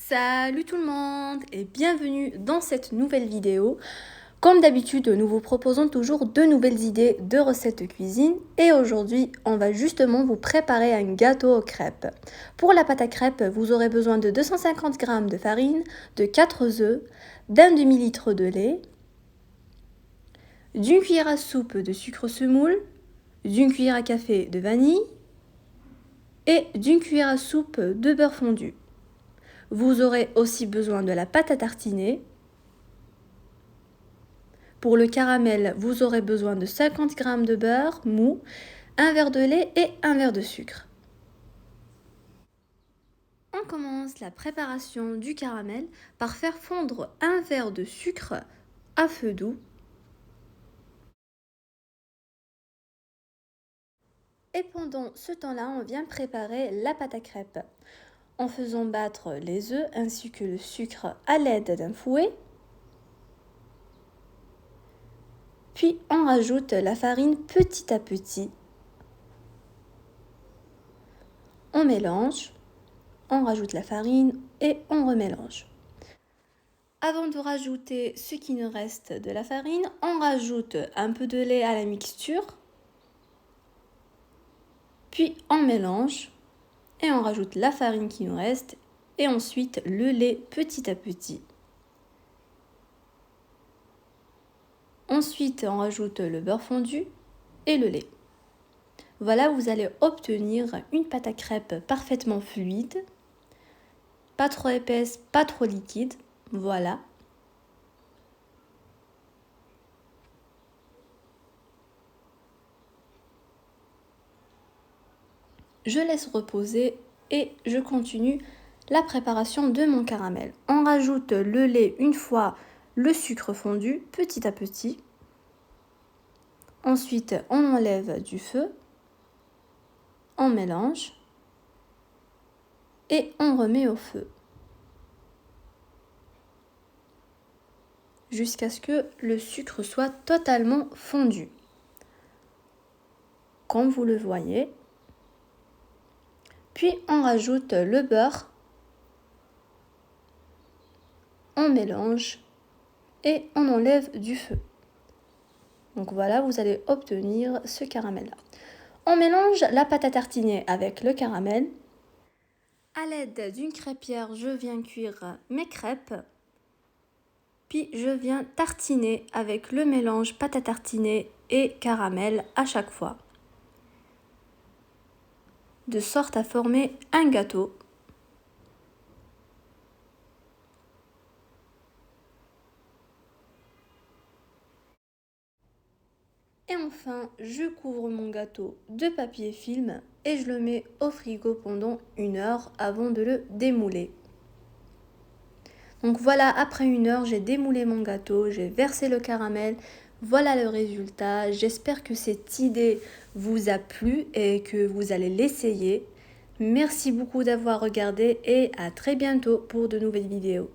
Salut tout le monde et bienvenue dans cette nouvelle vidéo. Comme d'habitude, nous vous proposons toujours de nouvelles idées de recettes de cuisine et aujourd'hui, on va justement vous préparer un gâteau aux crêpes. Pour la pâte à crêpes, vous aurez besoin de 250 g de farine, de 4 œufs, d'un demi-litre de lait, d'une cuillère à soupe de sucre semoule, d'une cuillère à café de vanille et d'une cuillère à soupe de beurre fondu. Vous aurez aussi besoin de la pâte à tartiner. Pour le caramel, vous aurez besoin de 50 g de beurre mou, un verre de lait et un verre de sucre. On commence la préparation du caramel par faire fondre un verre de sucre à feu doux. Et pendant ce temps-là, on vient préparer la pâte à crêpes en faisant battre les œufs ainsi que le sucre à l'aide d'un fouet. Puis on rajoute la farine petit à petit. On mélange, on rajoute la farine et on remélange. Avant de rajouter ce qui nous reste de la farine, on rajoute un peu de lait à la mixture. Puis on mélange et on rajoute la farine qui nous reste et ensuite le lait petit à petit. Ensuite, on rajoute le beurre fondu et le lait. Voilà, vous allez obtenir une pâte à crêpes parfaitement fluide, pas trop épaisse, pas trop liquide. Voilà. Je laisse reposer et je continue la préparation de mon caramel. On rajoute le lait une fois le sucre fondu, petit à petit. Ensuite, on enlève du feu, on mélange et on remet au feu jusqu'à ce que le sucre soit totalement fondu. Comme vous le voyez. Puis on rajoute le beurre, on mélange et on enlève du feu. Donc voilà, vous allez obtenir ce caramel-là. On mélange la pâte à tartiner avec le caramel. À l'aide d'une crêpière, je viens cuire mes crêpes. Puis je viens tartiner avec le mélange pâte à tartiner et caramel à chaque fois, de sorte à former un gâteau. Et enfin, je couvre mon gâteau de papier film et je le mets au frigo pendant 1 heure avant de le démouler. Donc voilà, après 1 heure, j'ai démoulé mon gâteau, j'ai versé le caramel. Voilà le résultat. J'espère que cette idée vous a plu et que vous allez l'essayer. Merci beaucoup d'avoir regardé et à très bientôt pour de nouvelles vidéos.